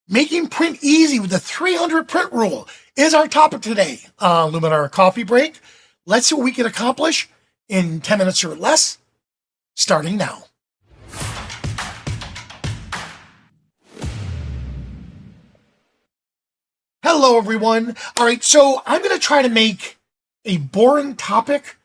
Making print easy with the 300 print rule is our topic today on Luminar Coffee Break. Let's see what we can accomplish in 10 minutes or less, starting now. Hello, everyone. All right, so I'm going to try to make a boring topic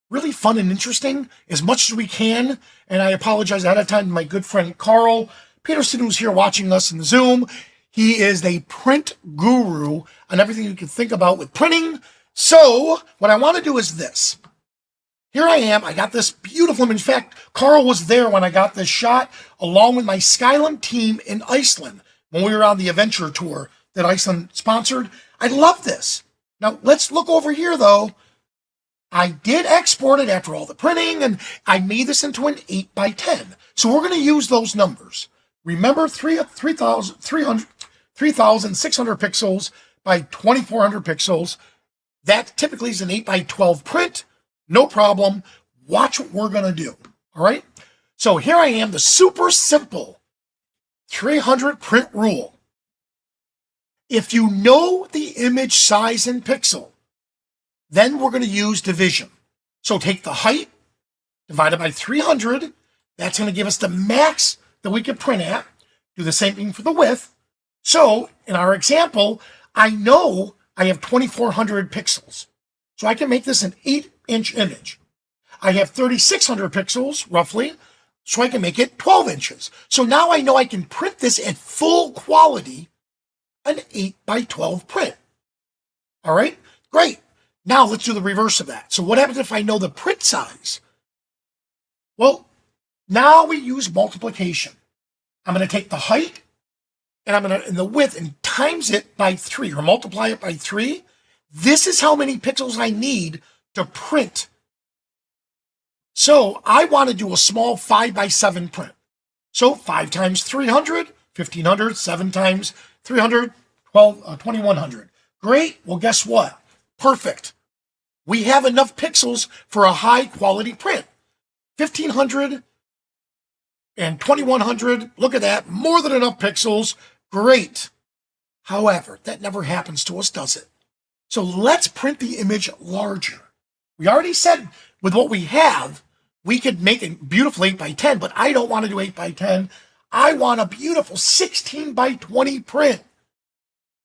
really fun and interesting as much as we can. And I apologize ahead of time to my good friend Carl Peterson, who's here watching us in Zoom. He is a print guru on everything you can think about with printing. So what I want to do is this. Here I am. I got this beautiful image. In fact, Carl was there when I got this shot, along with my Skylum team in Iceland when we were on the adventure tour that Iceland sponsored. I love this. Now, let's look over here, though. I did export it after all the printing, and I made this into an 8x10. So we're going to use those numbers. Remember, 3,600 pixels by 2,400 pixels. That typically is an 8x12 print. No problem. Watch what we're going to do. All right? So here I am, the super simple 300 print rule. If you know the image size in pixel, then we're going to use division. So take the height divided by 300. That's going to give us the max that we can print at. Do the same thing for the width. So in our example, I know I have 2,400 pixels. So I can make this an 8-inch image. I have 3,600 pixels, roughly, so I can make it 12 inches. So now I know I can print this at full quality, an 8x12 print. All right, great. Now let's do the reverse of that. So what happens if I know the print size? Well, now we use multiplication. I'm going to take the height and I'm going to, in the width, and times it by 3 or multiply it by 3. This is how many pixels I need to print. So I want to do a small 5x7 print. So 5 times 300, 1,500, 7 times 300, 2,100. Great. Well, guess what? Perfect. We have enough pixels for a high quality print. 1,500 and 2,100. Look at that. More than enough pixels. Great. However, that never happens to us, does it? So let's print the image larger. We already said with what we have, we could make a beautiful 8x10, but I don't want to do 8x10. I want a beautiful 16x20 print.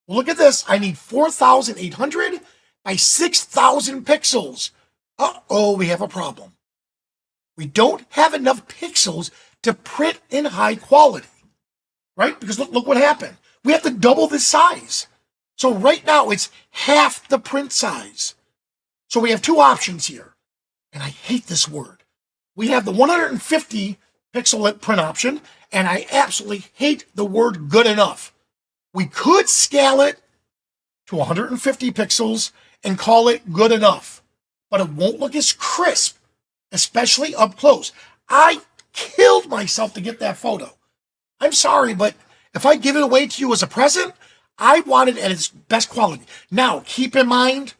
Well, look at this. I need 4,800 by 6,000 pixels. Uh-oh, we have a problem. We don't have enough pixels to print in high quality, right? Because look what happened. We have to double the size. So right now it's half the print size. So we have two options here. And I hate this word. We have the 150 pixel print option, and I absolutely hate the word good enough. We could scale it to 150 pixels and call it good enough, but it won't look as crisp, especially up close. I killed myself to get that photo. I'm sorry, but if I give it away to you as a present, I want it at its best quality. Now, keep in mind,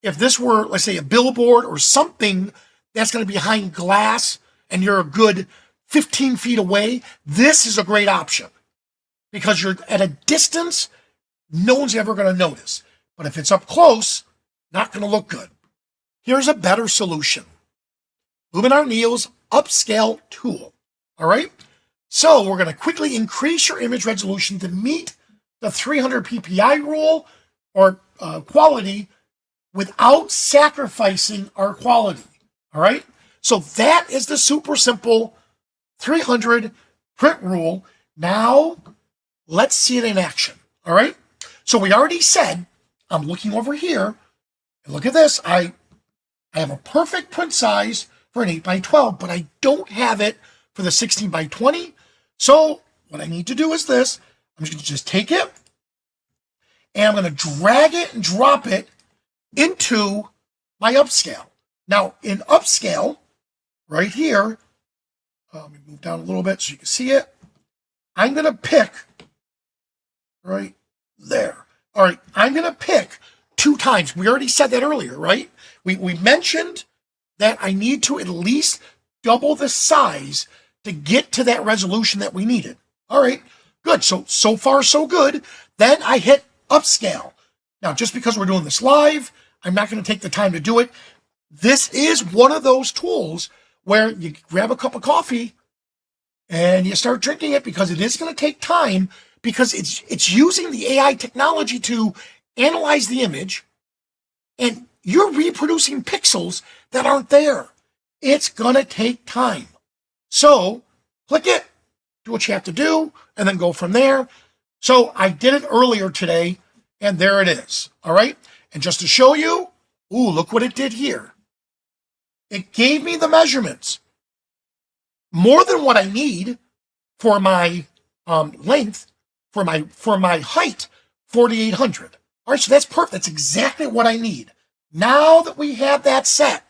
if this were, let's say, a billboard or something that's going to be behind glass and you're a good 15 feet away, this is a great option because you're at a distance, no one's ever going to notice. But if it's up close, not going to look good. Here's a better solution. Luminar Neo's upscale tool. All right? So we're going to quickly increase your image resolution to meet the 300 ppi rule or quality without sacrificing our quality. All right? So that is the super simple 300 print rule. Now let's see it in action. All right? So we already said, I'm looking over here, and look at this. I have a perfect print size for an 8x12, but I don't have it for the 16x20. So what I need to do is this. I'm just going to just take it, and I'm going to drag it and drop it into my upscale. Now, in upscale, right here, let me move down a little bit so you can see it. I'm going to pick right there. All right, I'm going to pick 2 times. We already said that earlier, right? We mentioned that I need to at least double the size to get to that resolution that we needed. All right, Good. So far, so good. Then I hit upscale. Now, just because we're doing this live, I'm not going to take the time to do it. This is one of those tools where you grab a cup of coffee and you start drinking it, because it is going to take time, because it's using the AI technology to analyze the image, and you're reproducing pixels that aren't there. It's going to take time. So click it, do what you have to do, and then go from there. So I did it earlier today, and there it is. All right. And just to show you, ooh, look what it did here. It gave me the measurements, more than what I need for my length, for my height, 4,800. All right, so that's perfect. That's exactly what I need. Now that we have that set,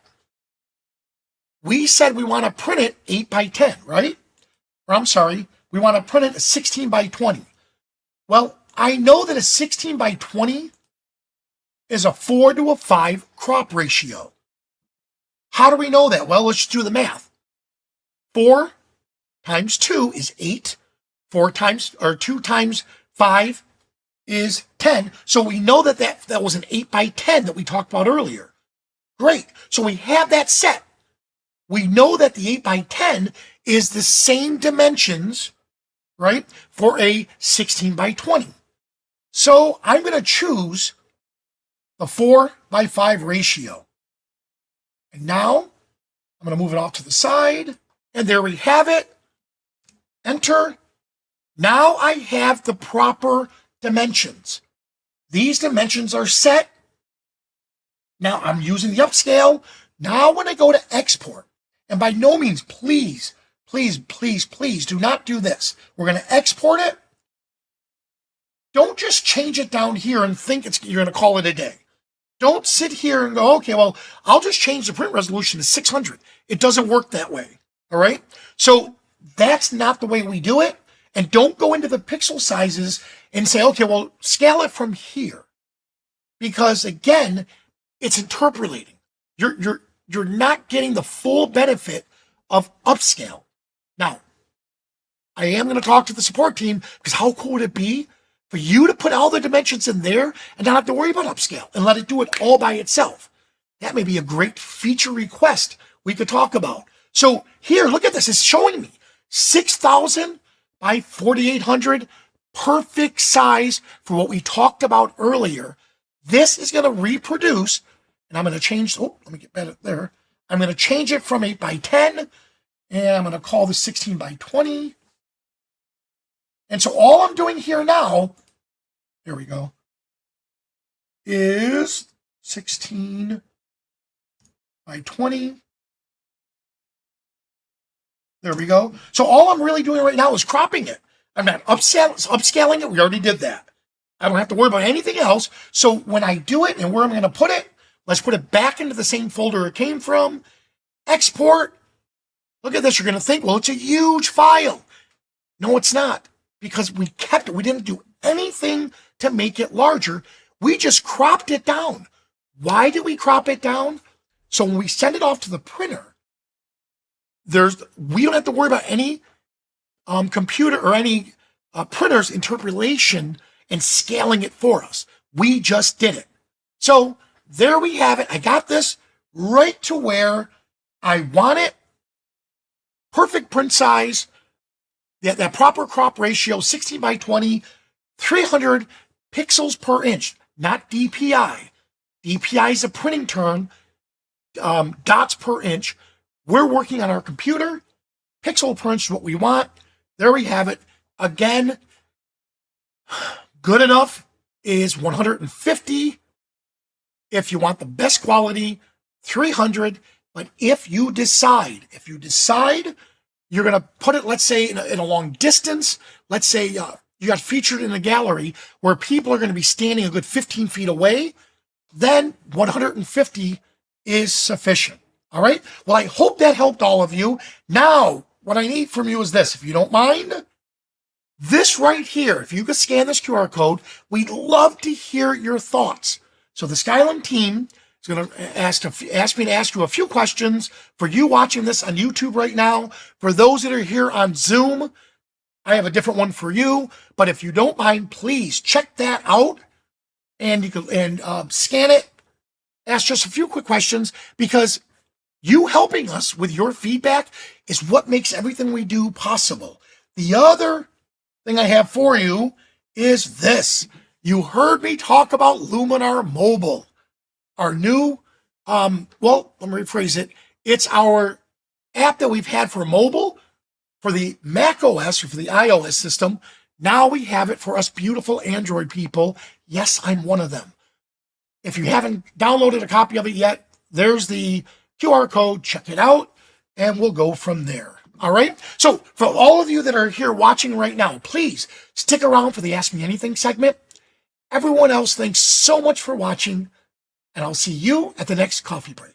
we said we want to print it 8 by 10, right? Or I'm sorry, we want to print it 16 by 20. Well, I know that a 16 by 20 is a 4 to a 5 crop ratio. How do we know that? Well, let's just do the math. 4 times 2 is 8. 2 times 5 is 10. So we know that was an 8 by 10 that we talked about earlier. Great. So we have that set. We know that the 8 by 10 is the same dimensions, right, for a 16 by 20. So I'm going to choose the 4 by 5 ratio. And now I'm going to move it off to the side. And there we have it. Enter. Now I have the proper dimensions. These dimensions are set. Now I'm using the upscale. Now when I go to export, and by no means, please do not do this. We're going to export it. Don't just change it down here and think you're going to call it a day. Don't sit here and go, okay, well, I'll just change the print resolution to 600. It doesn't work that way. All right. So that's not the way we do it. And don't go into the pixel sizes and say, okay, well, scale it from here. Because again, it's interpolating. You're not getting the full benefit of upscale. Now, I am going to talk to the support team, because how cool would it be for you to put all the dimensions in there and not have to worry about upscale and let it do it all by itself? That may be a great feature request we could talk about. So here, look at this. It's showing me 6,000 by 4,800, perfect size for what we talked about earlier. This is going to reproduce, and I'm going to change, let me get better there. I'm going to change it from 8 by 10, and I'm going to call this 16 by 20. And so all I'm doing here now, here we go, is 16 by 20. There we go. So all I'm really doing right now is cropping it. I'm not upscaling it. We already did that. I don't have to worry about anything else. So when I do it and where I'm going to put it, let's put it back into the same folder it came from. Export. Look at this. You're going to think, well, it's a huge file. No, it's not, because we kept it. We didn't do anything to make it larger. We just cropped it down. Why did we crop it down? So when we send it off to the printer, we don't have to worry about any computer or any printer's interpolation and scaling it for us. We just did it. So there we have it. I got this right to where I want it. Perfect print size. That proper crop ratio, 16 by 20, 300 pixels per inch, not DPI. DPI is a printing term, dots per inch. We're working on our computer. Pixel per inch is what we want. There we have it. Again, good enough is 150. If you want the best quality, 300. But if you decide you're going to put it, let's say, in a long distance, let's say you got featured in a gallery where people are going to be standing a good 15 feet away, then 150 is sufficient. All right. Well, I hope that helped all of you. Now, what I need from you is this. If you don't mind, this right here, if you could scan this QR code, we'd love to hear your thoughts. So the Skylum team is going to ask me to ask you a few questions. For you watching this on YouTube right now, for those that are here on Zoom, I have a different one for you, but if you don't mind, please check that out, and you can scan it, ask just a few quick questions, because you helping us with your feedback is what makes everything we do possible. The other thing I have for you is this. You heard me talk about Luminar Mobile, our new, let me rephrase it. It's our app that we've had for mobile, for the Mac OS or for the iOS system. Now we have it for us beautiful Android people. Yes, I'm one of them. If you haven't downloaded a copy of it yet, there's the QR code. Check it out, and we'll go from there. All right. So for all of you that are here watching right now, please stick around for the Ask Me Anything segment. Everyone else, thanks so much for watching, and I'll see you at the next coffee break.